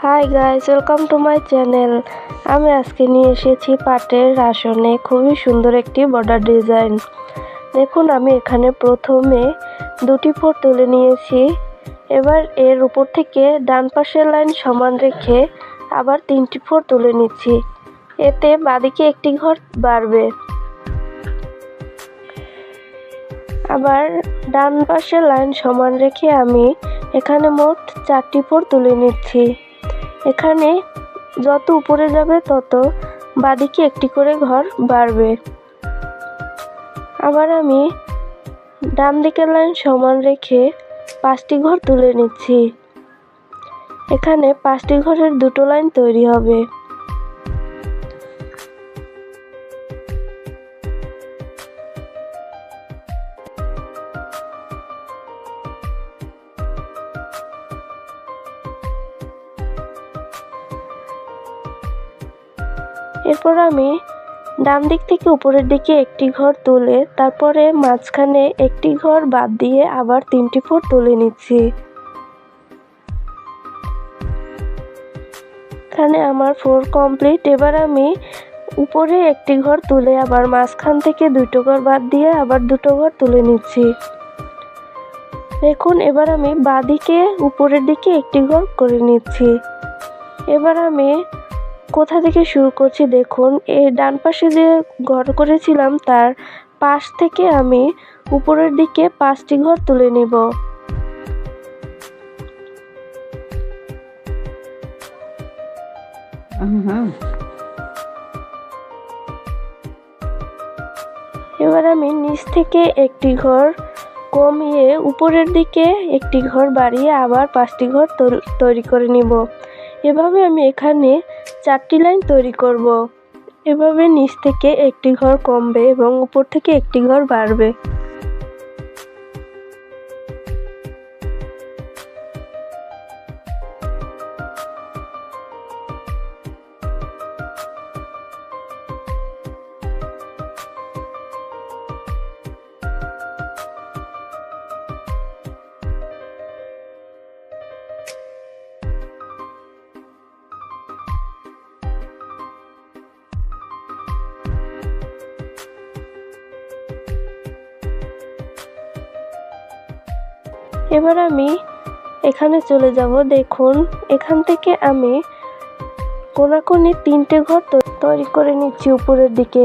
Hi guys, welcome to my channel. আমি আজকে নিয়ে এসেছি পাটের আসনে খুবই সুন্দর একটি বর্ডার ডিজাইন। দেখুন, আমি এখানে প্রথমে দুটি ফোর তুলে নিয়েছি। এবার এর উপর থেকে ডান পাশের লাইন সমান রেখে আবার 3টি ফোর তুলে নিচ্ছি। এতে বাঁদিকে একটি ঘর বাড়বে। আবার ডান পাশের লাইন সমান রেখে আমি এখানে মোট 4টি ফোর তুলে নিচ্ছি। এখানে যত উপরে যাবে তত বাঁদিকে একটি করে ঘর বাড়বে। আবার আমি ডান দিকের লাইন সমান রেখে 5টি ঘর তুলে নিচ্ছি। এখানে 5টি ঘরের দুটো লাইন তৈরি হবে। এরপর আমি ডান দিক থেকে উপরের দিকে একটি ঘর তুলে তারপরে মাঝখানে একটি ঘর বাদ দিয়ে আবার 3টি ফোর তুলে নিচ্ছি। এখানে আমার ফোর কমপ্লিট। এবার আমি উপরে একটি ঘর তুলে আবার মাঝখান থেকে 2টো ঘর বাদ দিয়ে আবার 2টো ঘর তুলে নিচ্ছি। দেখুন, এবার আমি বাঁদিকে উপরের দিকে একটি ঘর করে নিচ্ছি। এবার আমি কোথা থেকে শুরু করছি দেখুন, এই ডান পাশে যে ঘর করেছিলাম তার পাশ থেকে আমি উপরের দিকে 5টি ঘর তুলে নেব। এবার আমি নিচ থেকে একটি ঘর কমিয়ে উপরের দিকে একটি ঘর বাড়িয়ে আবার 5টি ঘর তৈরি করে নিব। এভাবে আমি এখানে 4টি লাইন তৈরি করব। এভাবে নিচ থেকে একটি ঘর কমবে এবং উপর থেকে একটি ঘর বাড়বে। এবার আমি এখানে চলে যাব। দেখুন, এখান থেকে আমি কোনাকুনি 3টে ঘর তৈরি করে নিচ্ছি উপরের দিকে।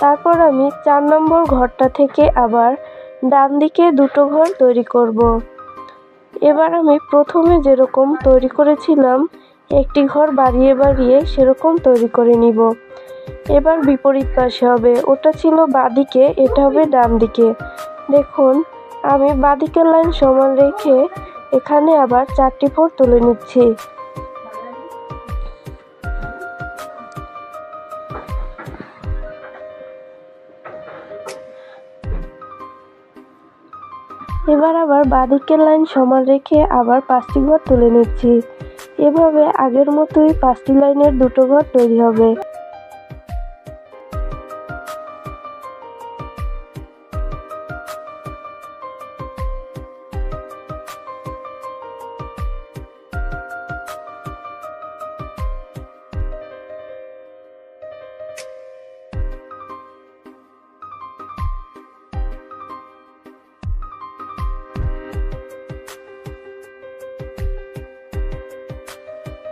তারপর আমি 4 নম্বর ঘরটা থেকে আবার ডান দিকে 2টো ঘর তৈরি করব। এবার আমি প্রথমে যেরকম তৈরি করেছিলাম একটি ঘর বাড়িয়ে বাড়িয়ে সেরকম তৈরি করে নিব। এবার বিপরীত পাশে হবে, ওটা ছিল বাঁদিকে, এটা হবে ডান দিকে। দেখুন, আমি বাঁদিকের লাইন সমান রেখে এখানে আবার 4টি ফোর তুলে নিচ্ছি। এবার আবার বাঁদিকের লাইন সমান রেখে আবার 5টি ঘর তুলে নিচ্ছি। এভাবে আগের মতোই 5টি লাইনের 2টো ঘর তৈরি হবে।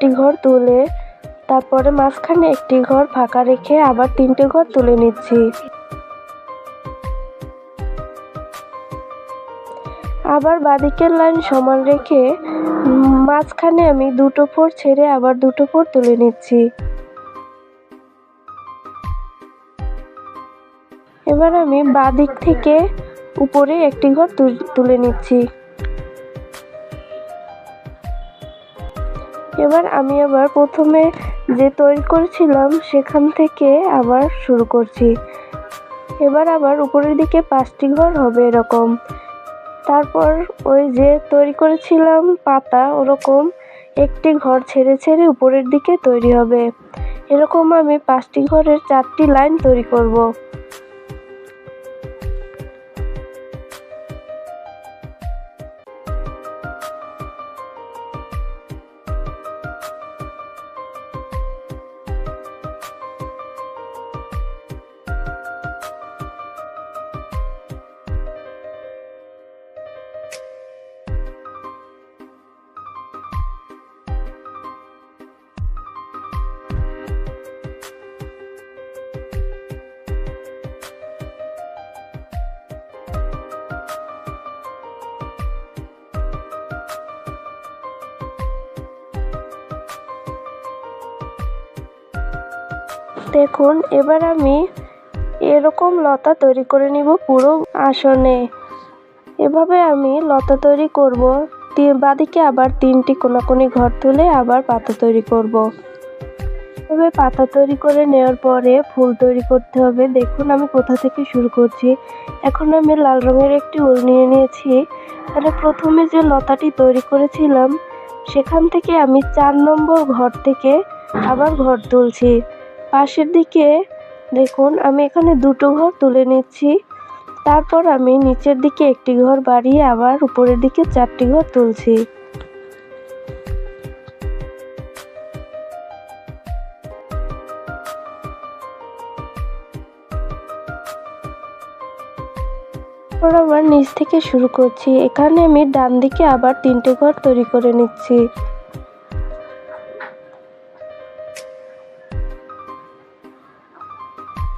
একটি ঘর তুলে তারপরে মাঝখানে একটি ঘর ফাঁকা রেখে আবার 3টে ঘর তুলে নিচ্ছি। আবার বাঁদিকের লাইন সমান রেখে মাঝখানে আমি 2টো ফোর ছেড়ে আবার 2টো ফোর তুলে নিচ্ছি। এবার আমি বাঁদিক থেকে উপরে একটি ঘর তুলে নিচ্ছি। এবার আমি আবার প্রথমে যে তৈরি করেছিলাম সেখান থেকে আবার শুরু করছি। এবার আবার উপরের দিকে 5টি ঘর হবে এরকম। তারপর ওই যে তৈরি করেছিলাম পাতা, ওরকম একটি ঘর ছেড়ে ছেড়ে উপরের দিকে তৈরি হবে। এরকম আমি 5টি ঘরের 4টি লাইন তৈরি করব। দেখুন এবার আমি এরকম লতা তৈরি করে নিব পুরো আসনে। এভাবে আমি লতা তৈরি করব। বাঁদিকে আবার 3টি কোনাকুনি ঘর তুলে আবার পাতা তৈরি করব। তবে পাতা তৈরি করে নেওয়ার পরে ফুল তৈরি করতে হবে। দেখুন আমি কোথা থেকে শুরু করছি। এখন আমি লাল রঙের একটি উল নিয়ে নিয়েছি। তাহলে প্রথমে যে লতাটি তৈরি করেছিলাম সেখান থেকে আমি 4 নম্বর ঘর থেকে আবার ঘর তুলছি। পাশের দিকে দেখুন আমি এখানে 2টো ঘর তুলে নিচ্ছি। তারপর আমি নিচের দিকে একটি ঘর বাড়িয়ে আবার উপরের দিকে 4টি ঘর তুলছি। তারপর আবার নিচ থেকে শুরু করছি। এখানে আমি ডান দিকে আবার 3টে ঘর তৈরি করে নিচ্ছি।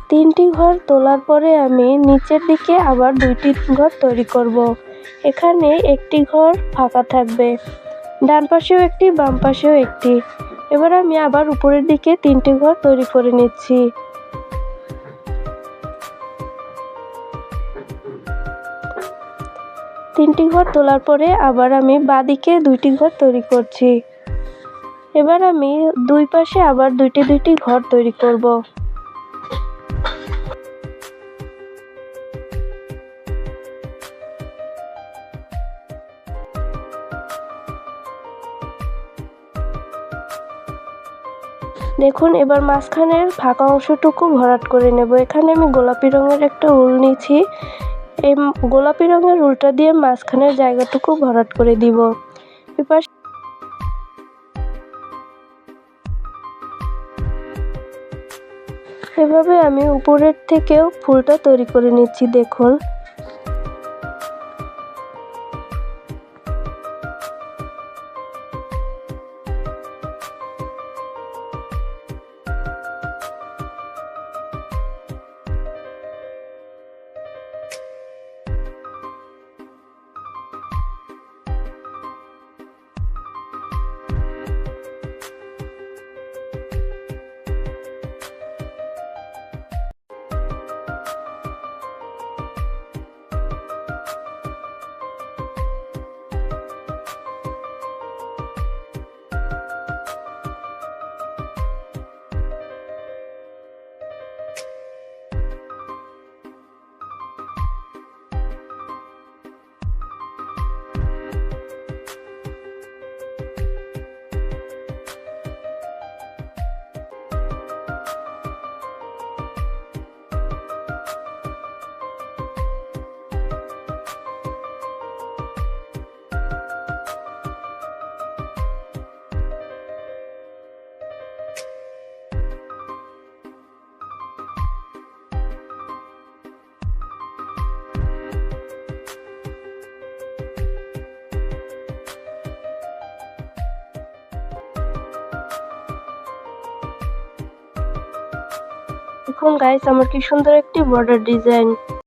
তিনটি ঘর তোলার পরে আমি নিচের দিকে আবার 2টি ঘর তৈরি করব। এখানে একটি ঘর ফাঁকা থাকবে, ডান পাশেও একটি বাম পাশেও একটি। এবার আমি আবার উপরের দিকে 3টে ঘর তৈরি করে নিচ্ছি। তিনটি ঘর তোলার পরে আবার আমি বাঁদিকে 2টি ঘর তৈরি করছি। এবার আমি 2 পাশে আবার 2টি ঘর তৈরি করব। দেখুন এবার মাঝখানের ফাঁকা অংশটুকু ভরাট করে নেব। এখানে আমি গোলাপি রঙের একটা উল নিয়েছি। এই গোলাপি রঙের উলটা দিয়ে মাঝখানের জায়গাটুকু ভরাট করে দিব। এবার এভাবে আমি উপরের থেকেও ফুলটা তৈরি করে নিচ্ছি। দেখুন গাইস আমার কি সুন্দর একটি বর্ডার ডিজাইন।